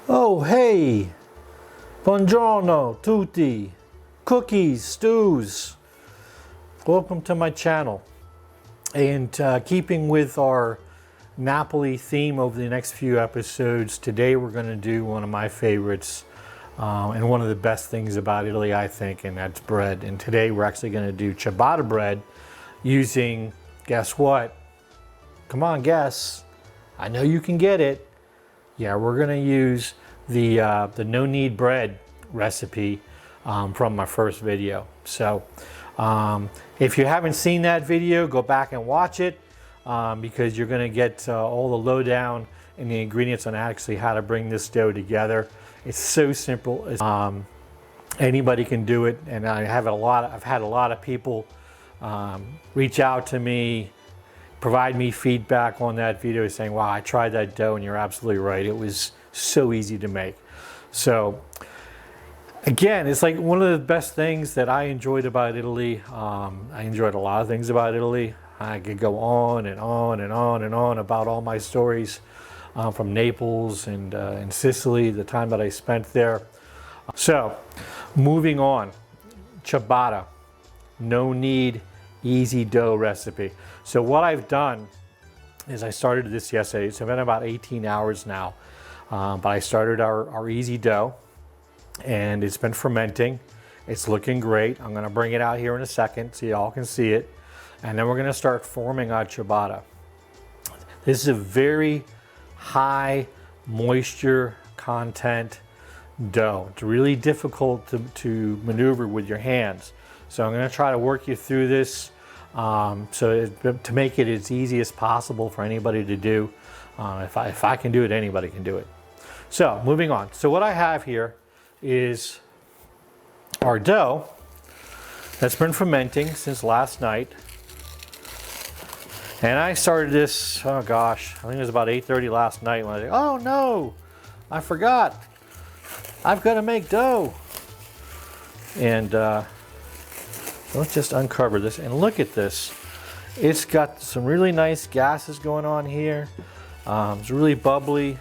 Oh, hey! Buongiorno tutti! Cookies, stews! Welcome to my channel. And keeping with our Napoli theme over the next few episodes, today we're going to do one of my favorites and one of the best things about Italy, I think, and that's bread. And today we're actually going to do ciabatta bread using, guess what? Come on, guess. I know you can get it. Yeah, we're going to use the no knead bread recipe from my first video. So if you haven't seen that video, go back and watch it because you're going to get all the lowdown and the ingredients on actually how to bring this dough together. It's so simple. Anybody can do it, and I've had a lot of people reach out to me, provide me feedback on that video saying, wow, I tried that dough and you're absolutely right. It was so easy to make. So again, it's like one of the best things that I enjoyed about Italy. I enjoyed a lot of things about Italy. I could go on and on and on and on about all my stories from Naples and Sicily, the time that I spent there. So moving on, ciabatta, no knead, easy dough recipe. So what I've done is I started this yesterday. It's been about 18 hours now, but I started our easy dough and it's been fermenting. It's looking great. I'm gonna bring it out here in a second so y'all can see it. And then we're gonna start forming our ciabatta. This is a very high moisture content dough. It's really difficult to maneuver with your hands. So I'm gonna try to work you through this to make it as easy as possible for anybody to do. If I can do it, anybody can do it. So moving on. So what I have here is our dough that's been fermenting since last night. And I started this, oh gosh, I think it was about 8:30 last night when I said, oh no, I forgot. I've got to make dough. And let's just uncover this and look at this. It's got some really nice gases going on here. It's really bubbly.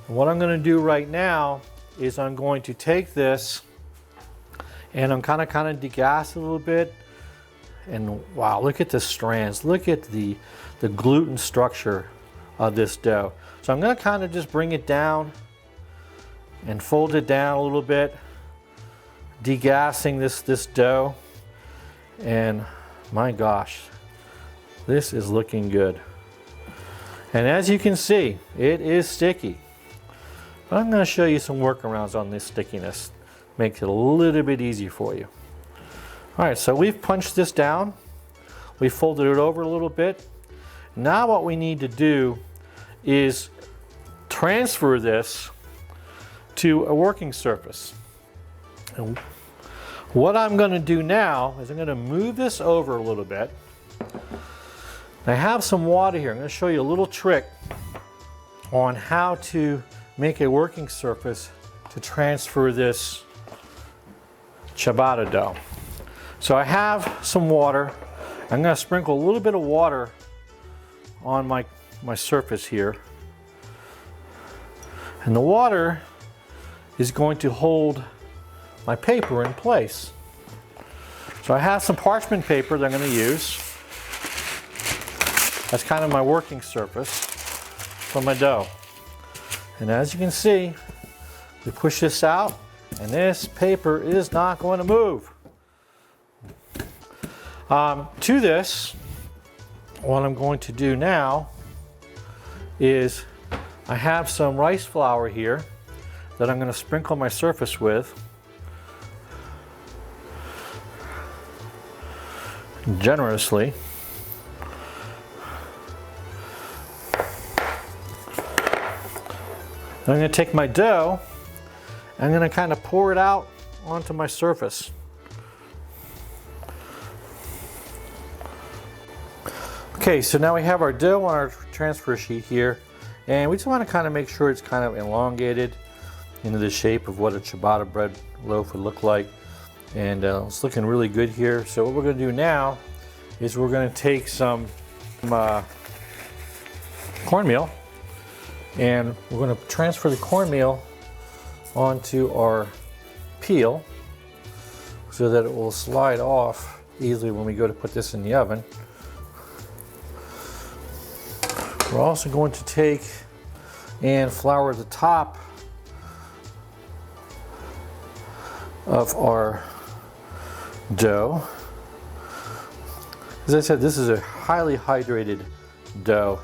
And what I'm going to do right now is I'm going to take this and I'm kind of degas a little bit. And wow, look at the strands. Look at the gluten structure of this dough. So I'm going to kind of just bring it down and fold it down a little bit, degassing this dough. And my gosh, this is looking good. And as you can see, it is sticky. But I'm going to show you some workarounds on this stickiness. Makes it a little bit easier for you. All right, so we've punched this down. We folded it over a little bit. Now what we need to do is transfer this to a working surface. And what I'm going to do now is I'm going to move this over a little bit. I have some water here. I'm going to show you a little trick on how to make a working surface to transfer this ciabatta dough. So I have some water. I'm going to sprinkle a little bit of water on my surface here. And the water is going to hold my paper in place. So I have some parchment paper that I'm going to use. That's kind of my working surface for my dough. And as you can see, we push this out and this paper is not going to move. To this, what I'm going to do now is I have some rice flour here that I'm going to sprinkle my surface with. Generously. I'm going to take my dough, I'm going to kind of pour it out onto my surface. Okay, so now we have our dough on our transfer sheet here, and we just want to kind of make sure it's kind of elongated into the shape of what a ciabatta bread loaf would look like. And it's looking really good here. So what we're going to do now is we're going to take some cornmeal, and we're going to transfer the cornmeal onto our peel so that it will slide off easily when we go to put this in the oven. We're also going to take and flour the top of our dough. As I said, this is a highly hydrated dough,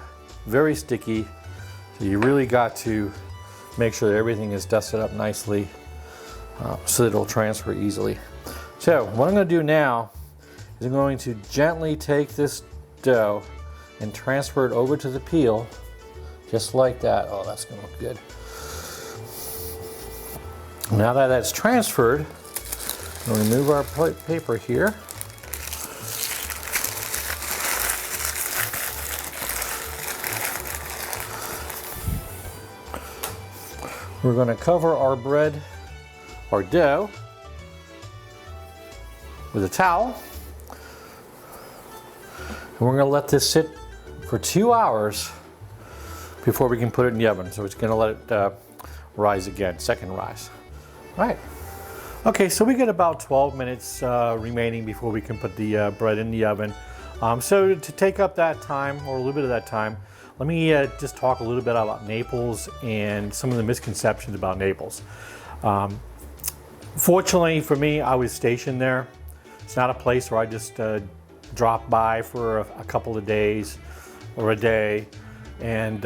very sticky, so you really got to make sure that everything is dusted up nicely so that it'll transfer easily. So what I'm going to do now is I'm going to gently take this dough and transfer it over to the peel, just like that. Oh, that's going to look good. Now that that's transferred, we'll remove our paper here. We're going to cover our bread, our dough, with a towel. And we're going to let this sit for 2 hours before we can put it in the oven. So it's going to let it rise again, second rise. All right. Okay, so we get about 12 minutes remaining before we can put the bread in the oven. So to take up that time, or a little bit of that time, let me just talk a little bit about Naples and some of the misconceptions about Naples. Fortunately for me, I was stationed there. It's not a place where I just drop by for a couple of days or a day. And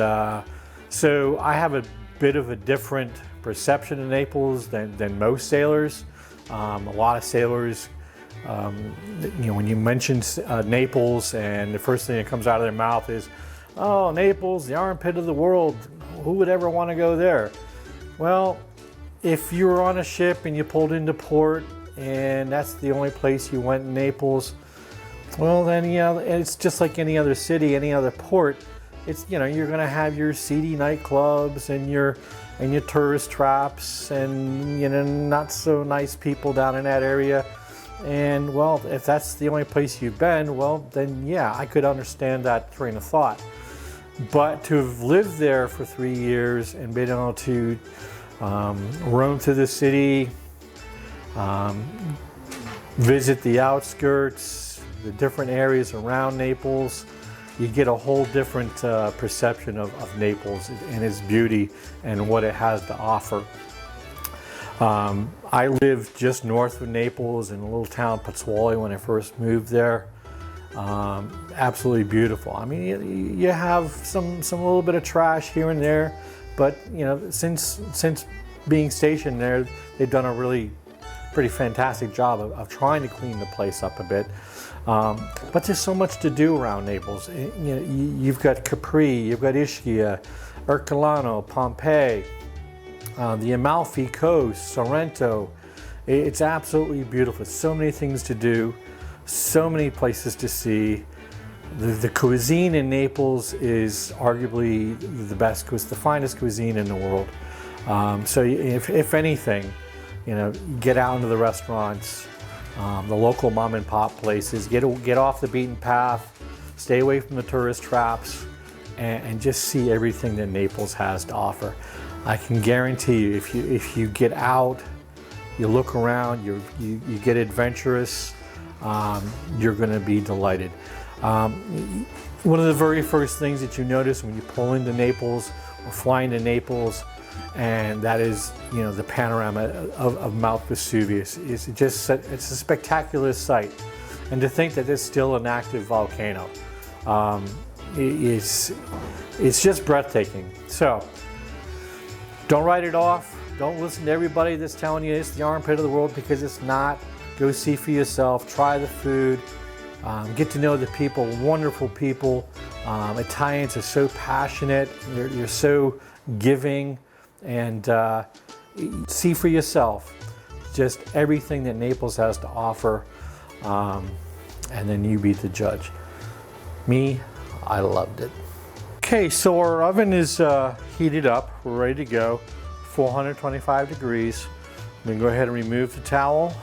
so I have a bit of a different perception of Naples than most sailors. A lot of sailors, you know, when you mention Naples, and the first thing that comes out of their mouth is, "Oh, Naples, the armpit of the world. Who would ever want to go there?" Well, if you were on a ship and you pulled into port and that's the only place you went in Naples, well then, you know, it's just like any other city, any other port. It's, you know, you're going to have your seedy nightclubs and your tourist traps and, you know, not so nice people down in that area. And well, if that's the only place you've been, well then yeah, I could understand that train of thought. But to have lived there for 3 years and been able to roam through the city, visit the outskirts, the different areas around Naples, you get a whole different perception of Naples and its beauty and what it has to offer. I lived just north of Naples in a little town, Pozzuoli, when I first moved there. Absolutely beautiful. I mean, you have some little bit of trash here and there, but you know, since being stationed there, they've done a really pretty fantastic job of trying to clean the place up a bit. But there's so much to do around Naples. You know, you've got Capri, you've got Ischia, Ercolano, Pompeii, the Amalfi Coast, Sorrento. It's absolutely beautiful. So many things to do, so many places to see. The cuisine in Naples is arguably the best, the finest cuisine in the world. So if anything, you know, get out into the restaurants, the local mom and pop places, get off the beaten path, stay away from the tourist traps, and just see everything that Naples has to offer. I can guarantee you, if you get out, you look around, you get adventurous, you're going to be delighted. One of the very first things that you notice when you pull into Naples or fly into Naples, and that is, you know, the panorama of Mount Vesuvius. It's a spectacular sight, and to think that it's still an active volcano, it's just breathtaking. So don't write it off. Don't listen to everybody that's telling you it's the armpit of the world, because it's not. Go see for yourself. Try the food. Get to know the people. Wonderful people. Italians are so passionate. You're so giving. And see for yourself just everything that Naples has to offer, and then you be the judge. Me, I loved it. Okay, so our oven is heated up. We're ready to go. 425 degrees. We can go ahead and remove the towel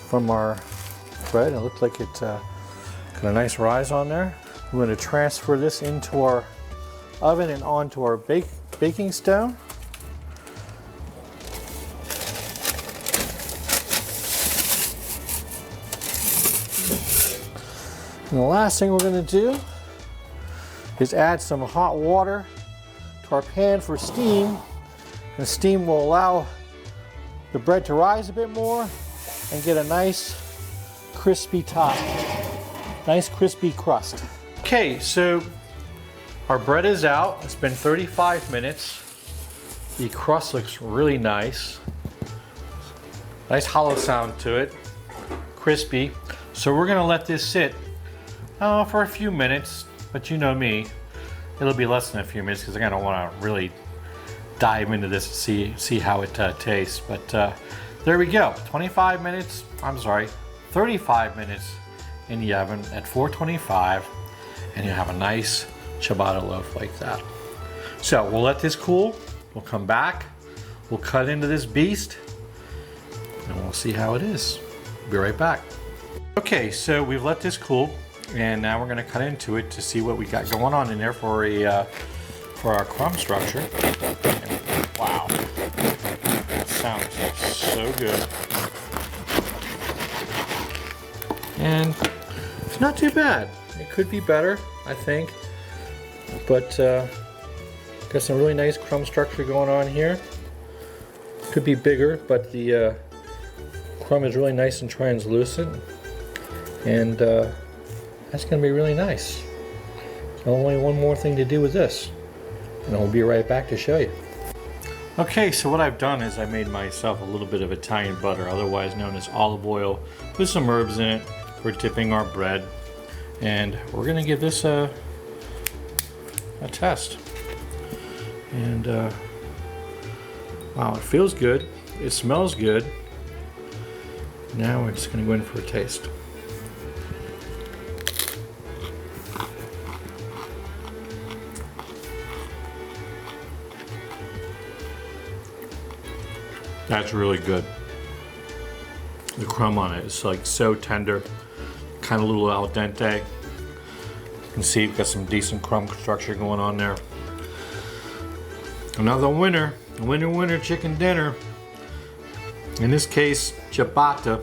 from our bread. It looks like it's got a nice rise on there. We're going to transfer this into our oven and onto our baking stone. And the last thing we're going to do is add some hot water to our pan for steam. And steam will allow the bread to rise a bit more and get a nice crispy top, nice crispy crust. Okay, so our bread is out. It's been 35 minutes. The crust looks really nice. Nice hollow sound to it, crispy. So we're gonna let this sit for a few minutes, but you know me, it'll be less than a few minutes because I don't want to really dive into this and see how it tastes. But there we go, 35 minutes in the oven at 425, and you have a nice ciabatta loaf like that. So we'll let this cool, we'll come back, we'll cut into this beast, and we'll see how it is. Be right back. Okay, so we've let this cool, and now we're gonna cut into it to see what we got going on in there for our crumb structure. And wow, that sounds so good. And it's not too bad. It could be better, I think, but got some really nice crumb structure going on here. Could be bigger, but the crumb is really nice and translucent, and that's going to be really nice. So only one more thing to do with this, and I'll be right back to show you. Okay, so what I've done is I made myself a little bit of Italian butter, otherwise known as olive oil, with some herbs in it for dipping our bread, and we're going to give this a test. And wow, it feels good, it smells good. Now we're just going to go in for a taste. That's really good. The crumb on it is like so tender, kind of a little al dente. You can see you've got some decent crumb structure going on there. Another winner, winner chicken dinner. In this case, ciabatta.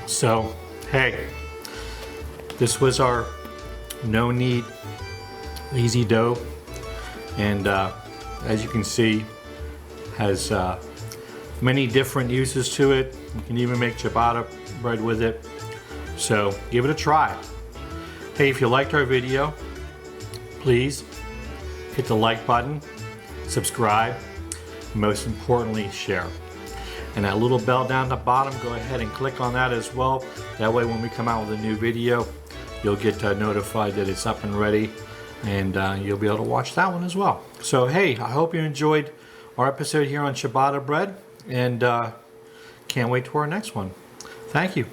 So, hey, this was our no knead easy dough, and as you can see, has many different uses to it. You can even make ciabatta bread with it. So give it a try. Hey, if you liked our video, please hit the like button, subscribe, and most importantly, share. And that little bell down the bottom, go ahead and click on that as well. That way when we come out with a new video, you'll get notified that it's up and ready, and you'll be able to watch that one as well. So hey, I hope you enjoyed our episode here on ciabatta bread, and can't wait to our next one. Thank you.